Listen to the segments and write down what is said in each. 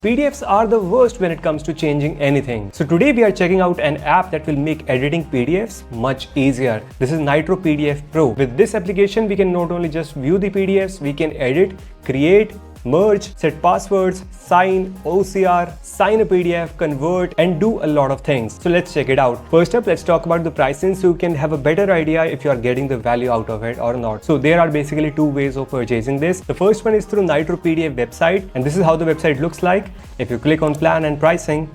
PDFs are the worst when it comes to changing anything. So today we are checking out an app that will make editing PDFs much easier. This is Nitro PDF Pro. With this application, we can not only just view the PDFs, we can edit, create, merge, set passwords, sign, OCR, sign a PDF, convert, and do a lot of things. So let's check it out. First up, let's talk about the pricing so you can have a better idea if you are getting the value out of it or not. So there are basically two ways of purchasing this. The first one is through Nitro PDF website, and this is how the website looks like. If you click on plan and pricing,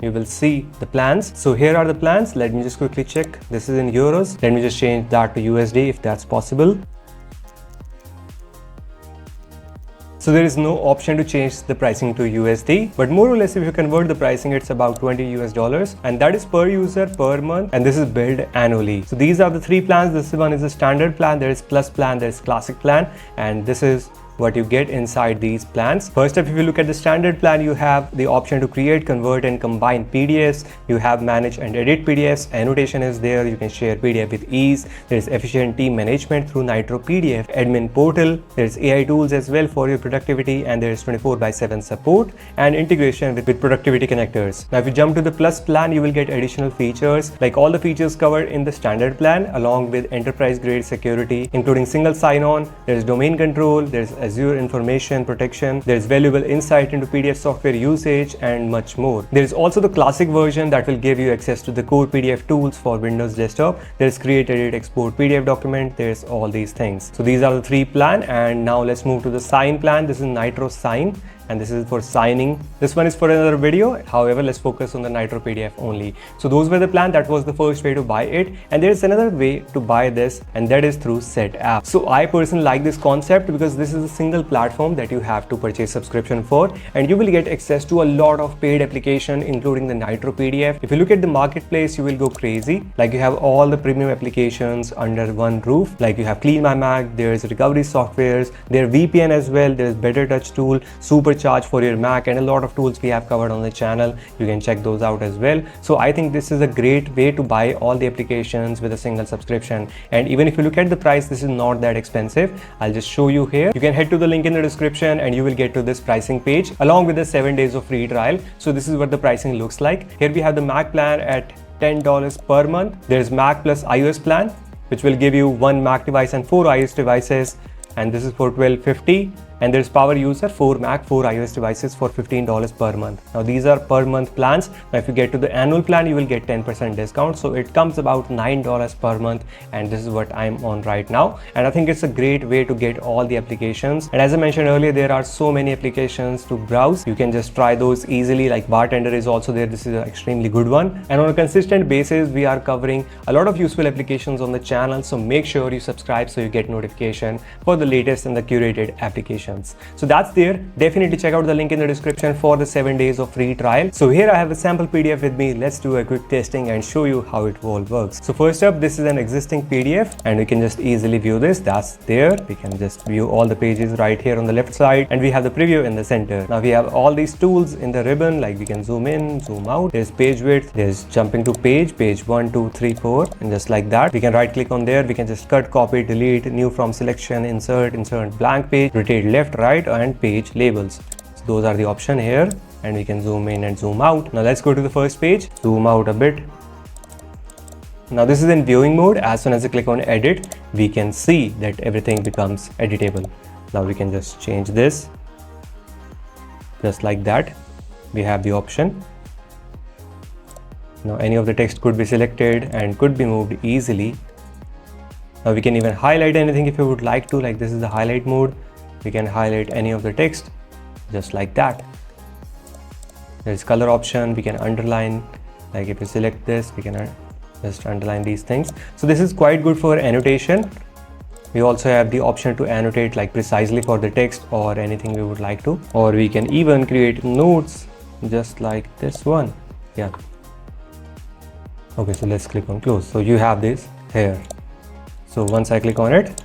you will see the plans. So here are the plans. Let me just quickly check. This is in euros. Let me just change that to USD if that's possible. So there is no option to change the pricing to USD, but more or less if you convert the pricing, it's about $20 and that is per user per month, and this is billed annually. So these are the three plans. This one is a standard plan, there is plus plan, there is classic plan, and this is what you get inside these plans. First up, if you look at the standard plan, you have the option to create, convert, and combine PDFs. You have manage and edit PDFs. Annotation is there. You can share PDF with ease. There is efficient team management through Nitro PDF admin portal. There is AI tools as well for your productivity, and there is 24/7 support and integration with productivity connectors. Now, if you jump to the plus plan, you will get additional features like all the features covered in the standard plan, along with enterprise grade security, including single sign-on. There is domain control. There is Azure information protection, there is valuable insight into PDF software usage, and much more. There is also the classic version that will give you access to the core PDF tools for Windows desktop. There is create, edit, export PDF document. There's all these things. So these are the three plan, and now let's move to the sign plan. This is Nitro Sign, and this is for signing. This one is for another video. However, let's focus on the Nitro PDF only. So those were the plan. That was the first way to buy it, and there is another way to buy this, and that is through Set App. So I personally like this concept because this is a single platform that you have to purchase subscription for, and you will get access to a lot of paid application, including the Nitro PDF. If you look at the marketplace, you will go crazy. Like you have all the premium applications under one roof. Like you have Clean My Mac, there's recovery softwares, there VPN as well, there's Better Touch tool, Supercharge for your Mac, and a lot of tools we have covered on the channel. You can check those out as well. So I think this is a great way to buy all the applications with a single subscription. And even if you look at the price, this is not that expensive. I'll just show you here. You can head to the link in the description and you will get to this pricing page along with the 7 days of free trial. So this is what the pricing looks like. Here we have the Mac plan at $10 per month. There's Mac plus iOS plan, which will give you one Mac device and 4 iOS devices, and this is for $12.50. And there's power user, 4 Mac, 4 iOS devices for $15 per month. Now these are per month plans. Now if you get to the annual plan, you will get 10% discount. So it comes about $9 per month, and this is what I'm on right now. And I think it's a great way to get all the applications. And as I mentioned earlier, there are so many applications to browse. You can just try those easily. Like Bartender is also there. This is an extremely good one. And on a consistent basis, we are covering a lot of useful applications on the channel. So make sure you subscribe so you get notification for the latest and the curated applications. So that's there. Definitely check out the link in the description for the 7 days of free trial. So here I have a sample PDF with me. Let's do a quick testing and show you how it all works. So first up, this is an existing PDF, and we can just easily view this. That's there. We can just view all the pages right here on the left side, and we have the preview in the center. Now we have all these tools in the ribbon, like we can zoom in, zoom out. There's page width, there's jumping to page 1, 2, 3, 4, and just like that. We can right click on there. We can just cut, copy, delete, new from selection, insert blank page, rotate left, right, and page labels. So those are the option here, and we can zoom in and zoom out. Now let's go to the first page, zoom out a bit. Now this is in viewing mode. As soon as I click on edit, we can see that everything becomes editable. Now we can just change this just like that. We have the option. Now any of the text could be selected and could be moved easily. Now we can even highlight anything if you would like to, like this is the highlight mode. We can highlight any of the text just like that. There's color option. We can underline, like if you select this, we can just underline these things. So this is quite good for annotation. We also have the option to annotate like precisely for the text or anything we would like to, or we can even create notes just like this one. Yeah. Okay, so let's click on close. So you have this here. So once I click on it,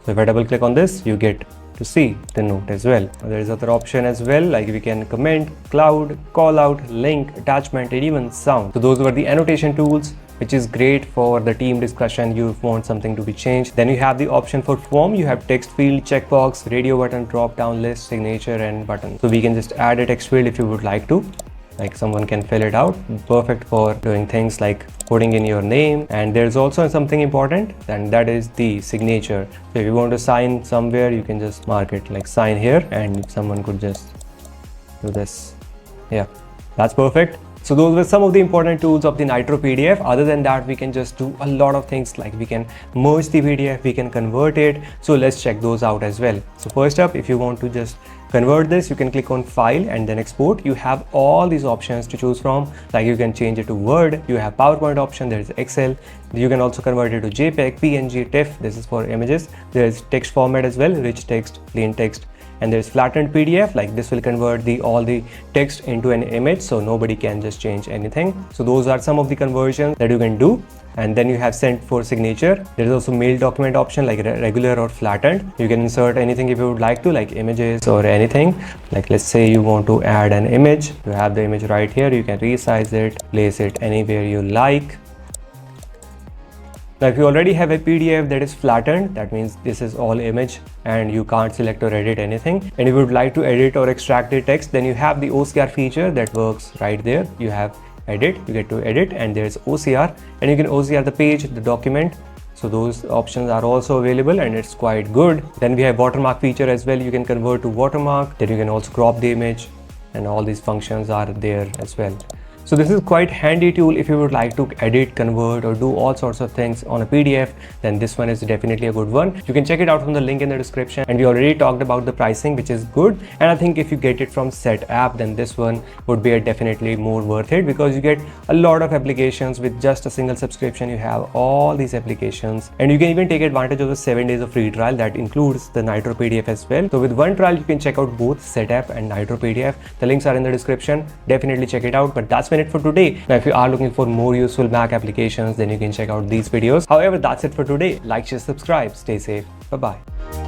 so if I double click on this, you get to see the note as well. There is other option as well, like we can comment, cloud, call out, link, attachment, and even sound. So those were the annotation tools which is great for the team discussion. You want something to be changed. Then you have the option for form. You have text field, checkbox, radio button, drop down list, signature and button. So we can just add a text field if you would like to. Like someone can fill it out. Perfect for doing things like putting in your name. And there's also something important, and that is the signature. So if you want to sign somewhere, you can just mark it like sign here, and someone could just do this. Yeah, that's perfect. So those were some of the important tools of the Nitro PDF. Other than that, we can just do a lot of things, like we can merge the PDF, we can convert it. So let's check those out as well. So first up, if you want to just convert this, you can click on file and then export. You have all these options to choose from, like you can change it to Word, you have PowerPoint option, there is Excel. You can also convert it to JPEG, PNG, TIFF. This is for images. There is text format as well, rich text, plain text. And there's flattened PDF, like this will convert all the text into an image, so nobody can just change anything. So those are some of the conversions that you can do. And then you have sent for signature. There is also mail document option, like regular or flattened. You can insert anything if you would like to, like images or anything. Like let's say you want to add an image. You have the image right here. You can resize it, place it anywhere you like. Now if you already have a PDF that is flattened, that means this is all image and you can't select or edit anything. And if you would like to edit or extract the text, then you have the OCR feature that works right there. You have edit, you get to edit, and there's OCR, and you can OCR the page, the document. So those options are also available and it's quite good. Then we have watermark feature as well. You can convert to watermark. Then you can also crop the image, and all these functions are there as well. So this is quite handy tool if you would like to edit, convert, or do all sorts of things on a PDF. Then this one is definitely a good one. You can check it out from the link in the description. And we already talked about the pricing, which is good. And I think if you get it from Set app, then this one would be definitely more worth it, because you get a lot of applications with just a single subscription. You have all these applications, and you can even take advantage of the 7 days of free trial that includes the Nitro PDF as well. So with one trial, you can check out both Set app and Nitro PDF. The links are in the description. Definitely check it out. But that's been it for today. Now if you are looking for more useful Mac applications, then you can check out these videos. However, that's it for today. Like, share, subscribe. Stay safe. Bye bye.